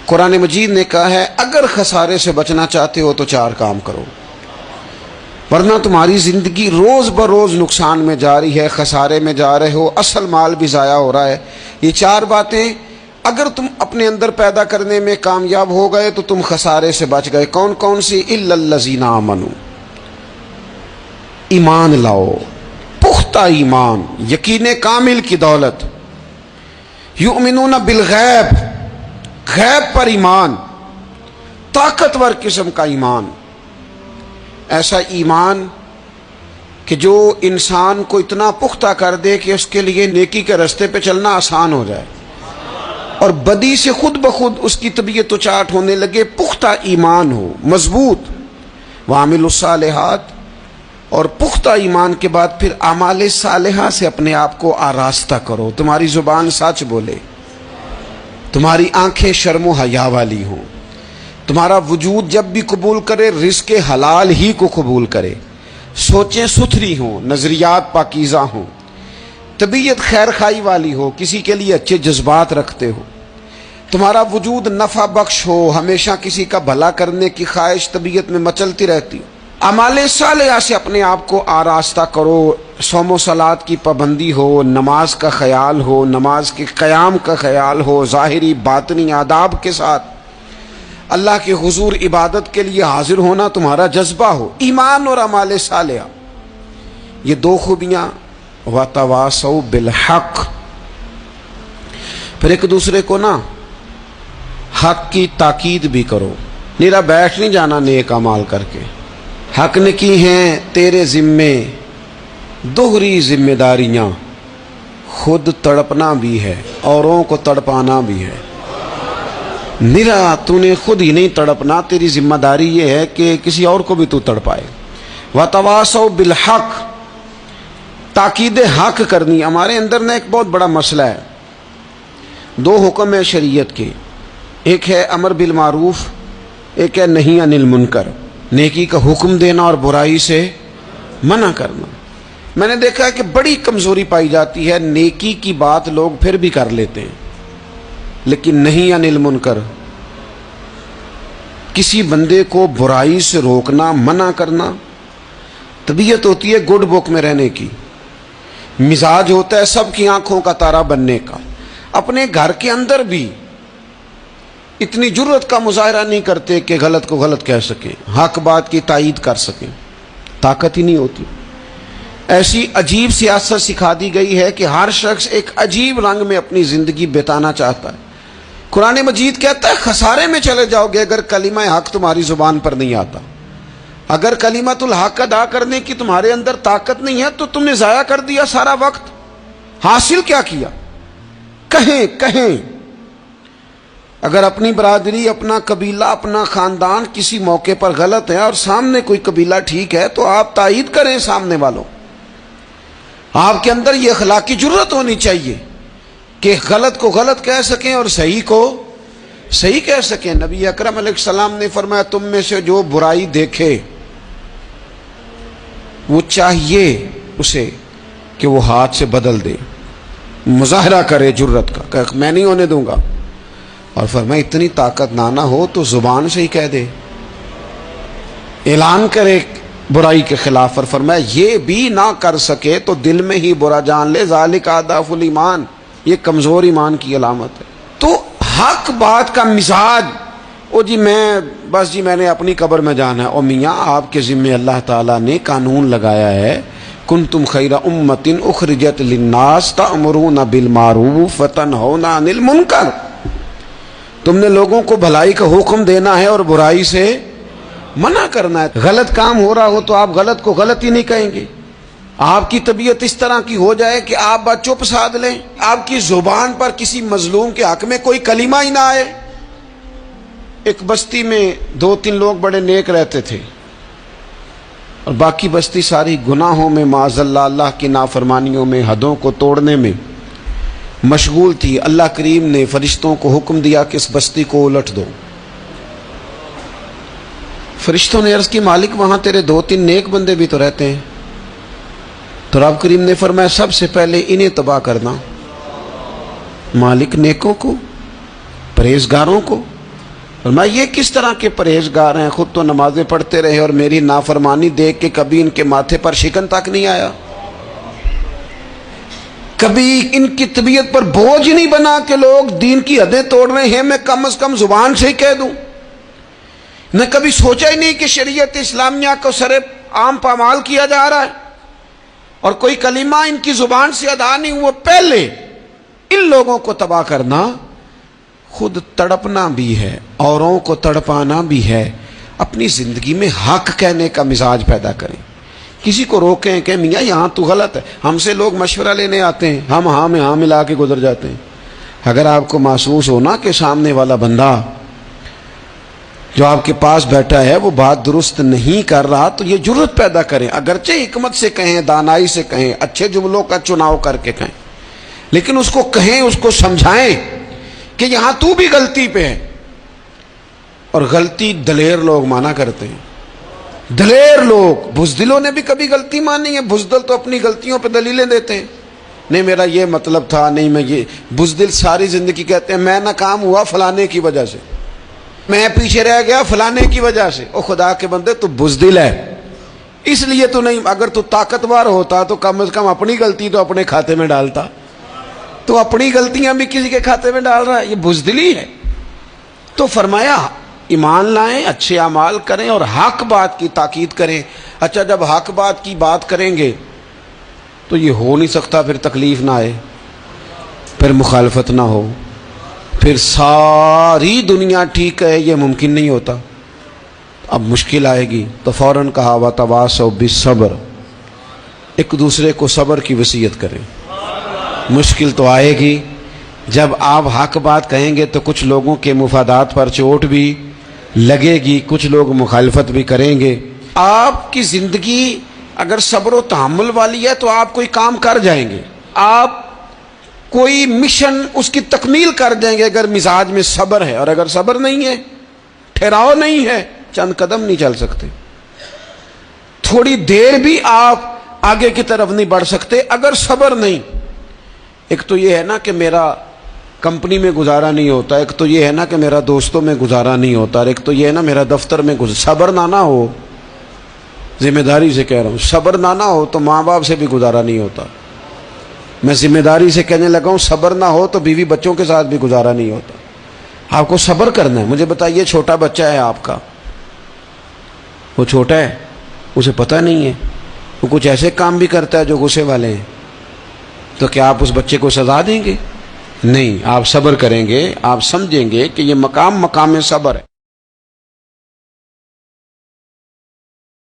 قرآن مجید نے کہا ہے اگر خسارے سے بچنا چاہتے ہو تو 4 کام کرو، ورنہ تمہاری زندگی روز بروز نقصان میں جا رہی ہے، خسارے میں جا رہے ہو، اصل مال بھی ضائع ہو رہا ہے۔ یہ 4 باتیں اگر تم اپنے اندر پیدا کرنے میں کامیاب ہو گئے تو تم خسارے سے بچ گئے۔ کون کون سی؟ الا الذین آمنوا، ایمان لاؤ، پختہ ایمان، یقین کامل کی دولت، یؤمنون بالغیب، غیب پر ایمان، طاقتور قسم کا ایمان، ایسا ایمان کہ جو انسان کو اتنا پختہ کر دے کہ اس کے لیے نیکی کے راستے پہ چلنا آسان ہو جائے اور بدی سے خود بخود اس کی طبیعت اچاٹ ہونے لگے۔ پختہ ایمان ہو، مضبوط، وعاملوا الصالحات، اور پختہ ایمان کے بعد پھر اعمال صالحہ سے اپنے آپ کو آراستہ کرو۔ تمہاری زبان سچ بولے، تمہاری آنکھیں شرم و حیا والی ہوں، تمہارا وجود جب بھی قبول کرے رزق حلال ہی کو قبول کرے، سوچیں ستھری ہوں، نظریات پاکیزہ ہوں، طبیعت خیر خائی والی ہو، کسی کے لیے اچھے جذبات رکھتے ہو، تمہارا وجود نفع بخش ہو، ہمیشہ کسی کا بھلا کرنے کی خواہش طبیعت میں مچلتی رہتی ہو۔ اعمال صالحہ سے اپنے آپ کو آراستہ کرو، صوم و صلات کی پابندی ہو، نماز کا خیال ہو، نماز کے قیام کا خیال ہو، ظاہری باطنی آداب کے ساتھ اللہ کے حضور عبادت کے لیے حاضر ہونا تمہارا جذبہ ہو۔ ایمان اور اعمال صالحہ، یہ 2 خوبیاں، وَتَوَاصَوْا بِالْحَقِّ، پھر ایک دوسرے کو نا حق کی تاکید بھی کرو، نیرا بیٹھ نہیں جانا نیک اعمال کر کے۔ حق نے کی ہیں تیرے ذمے دوہری ذمہ داریاں، خود تڑپنا بھی ہے، اوروں کو تڑپانا بھی ہے۔ نیرا تو نے خود ہی نہیں تڑپنا، تیری ذمہ داری یہ ہے کہ کسی اور کو بھی تو تڑپائے۔ وَتَوَاصَوْا بِالْحَقِّ، تاکید حق کرنی۔ ہمارے اندر نا ایک بہت بڑا مسئلہ ہے، 2 حکم ہے شریعت کے، ایک ہے امر بالمعروف، ایک ہے نہی عن المنکر، نیکی کا حکم دینا اور برائی سے منع کرنا۔ میں نے دیکھا ہے کہ بڑی کمزوری پائی جاتی ہے، نیکی کی بات لوگ پھر بھی کر لیتے ہیں لیکن نہی عن المنکر، کسی بندے کو برائی سے روکنا، منع کرنا، طبیعت ہوتی ہے گڈ بک میں رہنے کی، مزاج ہوتا ہے سب کی آنکھوں کا تارا بننے کا۔ اپنے گھر کے اندر بھی اتنی جرت کا مظاہرہ نہیں کرتے کہ غلط کو غلط کہہ سکیں، حق بات کی تائید کر سکیں، طاقت ہی نہیں ہوتی۔ ایسی عجیب سیاست سکھا دی گئی ہے کہ ہر شخص ایک عجیب رنگ میں اپنی زندگی بتانا چاہتا ہے۔ قرآن مجید کہتا ہے خسارے میں چلے جاؤ گے اگر کلمہ حق تمہاری زبان پر نہیں آتا، اگر کلمۃ الحق ادا کرنے کی تمہارے اندر طاقت نہیں ہے تو تم نے ضائع کر دیا سارا وقت، حاصل کیا کیا؟ کہیں اگر اپنی برادری، اپنا قبیلہ، اپنا خاندان کسی موقع پر غلط ہے اور سامنے کوئی قبیلہ ٹھیک ہے تو آپ تائید کریں سامنے والوں۔ آپ کے اندر یہ اخلاقی جرت ہونی چاہیے کہ غلط کو غلط کہہ سکیں اور صحیح کو صحیح کہہ سکیں۔ نبی اکرم علیہ السلام نے فرمایا تم میں سے جو برائی دیکھے وہ چاہیے اسے کہ وہ ہاتھ سے بدل دے، مظاہرہ کرے جرت کا کہ میں نہیں ہونے دوں گا، اور فرمایا اتنی طاقت نہ ہو تو زبان سے ہی کہہ دے، اعلان کرے برائی کے خلاف، اور فرمایا یہ بھی نہ کر سکے تو دل میں ہی برا جان لے، ذالک اضعف الایمان، یہ کمزور ایمان کی علامت ہے۔ تو حق بات کا مزاج، او جی میں نے اپنی قبر میں جانا ہے، او میاں آپ کے ذمہ اللہ تعالیٰ نے قانون لگایا ہے، کنتم خیر امۃ اخرجت للناس تأمرون بالمعروف وتنہون عن المنکر، تم نے لوگوں کو بھلائی کا حکم دینا ہے اور برائی سے منع کرنا ہے۔ غلط کام ہو رہا ہو تو آپ غلط کو غلط ہی نہیں کہیں گے، آپ کی طبیعت اس طرح کی ہو جائے کہ آپ بات چپ سادھ لیں، آپ کی زبان پر کسی مظلوم کے حق میں کوئی کلمہ ہی نہ آئے۔ ایک بستی میں 2-3 لوگ بڑے نیک رہتے تھے اور باقی بستی ساری گناہوں میں، معاذ اللہ، اللہ کی نافرمانیوں میں، حدوں کو توڑنے میں مشغول تھی۔ اللہ کریم نے فرشتوں کو حکم دیا کہ اس بستی کو الٹ دو۔ فرشتوں نے عرض کی مالک وہاں تیرے 2-3 نیک بندے بھی تو رہتے ہیں، تو رب کریم نے فرمایا سب سے پہلے انہیں تباہ کرنا، مالک نیکوں کو، پرہیزگاروں کو۔ فرمایا یہ کس طرح کے پرہیزگار ہیں، خود تو نمازیں پڑھتے رہے اور میری نافرمانی دیکھ کے کبھی ان کے ماتھے پر شکن تک نہیں آیا، کبھی ان کی طبیعت پر بوجھ نہیں بنا کہ لوگ دین کی حدیں توڑ رہے ہیں میں کم از کم زبان سے ہی کہہ دوں، نہ کبھی سوچا ہی نہیں کہ شریعت اسلامیہ کو سر عام پامال کیا جا رہا ہے اور کوئی کلمہ ان کی زبان سے ادا نہیں ہوا۔ پہلے ان لوگوں کو تباہ کرنا خود تڑپنا بھی ہے، اوروں کو تڑپانا بھی ہے، اپنی زندگی میں حق کہنے کا مزاج پیدا کریں، کسی کو روکیں کہ میاں یہاں تو غلط ہے۔ ہم سے لوگ مشورہ لینے آتے ہیں، ہم ہاں میں ہاں ملا کے گزر جاتے ہیں۔ اگر آپ کو محسوس ہونا کہ سامنے والا بندہ جو آپ کے پاس بیٹھا ہے وہ بات درست نہیں کر رہا تو یہ جرت پیدا کریں، اگرچہ حکمت سے کہیں، دانائی سے کہیں، اچھے جملوں کا چناؤ کر کے کہیں، لیکن اس کو کہیں، اس کو سمجھائیں کہ یہاں تو بھی غلطی پہ ہے۔ اور غلطی دلیر لوگ مانا کرتے ہیں، دلیر لوگ، بزدلوں نے بھی کبھی غلطی مانی ہے؟ بزدل تو اپنی غلطیوں پہ دلیلیں دیتے ہیں، نہیں میرا یہ مطلب تھا، نہیں میں یہ۔ بزدل ساری زندگی کہتے ہیں میں ناکام ہوا فلانے کی وجہ سے، میں پیچھے رہ گیا فلانے کی وجہ سے۔ او خدا کے بندے تو بزدل ہے، اس لیے تو نہیں، اگر تو طاقتور ہوتا تو کم از کم اپنی غلطی تو اپنے کھاتے میں ڈالتا، تو اپنی غلطیاں بھی کسی کے کھاتے میں ڈال رہا ہے، یہ بزدلی ہے۔ تو فرمایا ایمان لائیں، اچھے اعمال کریں اور حق بات کی تاکید کریں۔ اچھا جب حق بات کی بات کریں گے تو یہ ہو نہیں سکتا پھر تکلیف نہ آئے، پھر مخالفت نہ ہو، پھر ساری دنیا ٹھیک ہے، یہ ممکن نہیں ہوتا۔ اب مشکل آئے گی تو فوراً کہا وَتَوَاصَوْا بِالصَّبْرِ، ایک دوسرے کو صبر کی وصیت کریں۔ مشکل تو آئے گی، جب آپ حق بات کہیں گے تو کچھ لوگوں کے مفادات پر چوٹ بھی لگے گی، کچھ لوگ مخالفت بھی کریں گے۔ آپ کی زندگی اگر صبر و تحمل والی ہے تو آپ کوئی کام کر جائیں گے، آپ کوئی مشن اس کی تکمیل کر دیں گے اگر مزاج میں صبر ہے، اور اگر صبر نہیں ہے، ٹھہراؤ نہیں ہے، چند قدم نہیں چل سکتے، تھوڑی دیر بھی آپ آگے کی طرف نہیں بڑھ سکتے اگر صبر نہیں۔ ایک تو یہ ہے نا کہ میرا کمپنی میں گزارا نہیں ہوتا، ایک تو یہ ہے نا کہ میرا دوستوں میں گزارا نہیں ہوتا، اور ایک تو یہ ہے نا میرا دفتر میں صبر نہ ہو، ذمہ داری سے کہہ رہا ہوں، صبر نہ ہو تو ماں باپ سے بھی گزارا نہیں ہوتا۔ میں ذمہ داری سے کہنے لگا ہوں صبر نہ ہو تو بیوی بچوں کے ساتھ بھی گزارا نہیں ہوتا۔ آپ کو صبر کرنا ہے۔ مجھے بتائیے چھوٹا بچہ ہے آپ کا، وہ چھوٹا ہے، اسے پتہ نہیں ہے، وہ کچھ ایسے کام بھی کرتا ہے جو غصے والے ہیں، تو کیا آپ اس بچے کو سزا دیں گے؟ نہیں، آپ صبر کریں گے، آپ سمجھیں گے کہ یہ مقام صبر ہے۔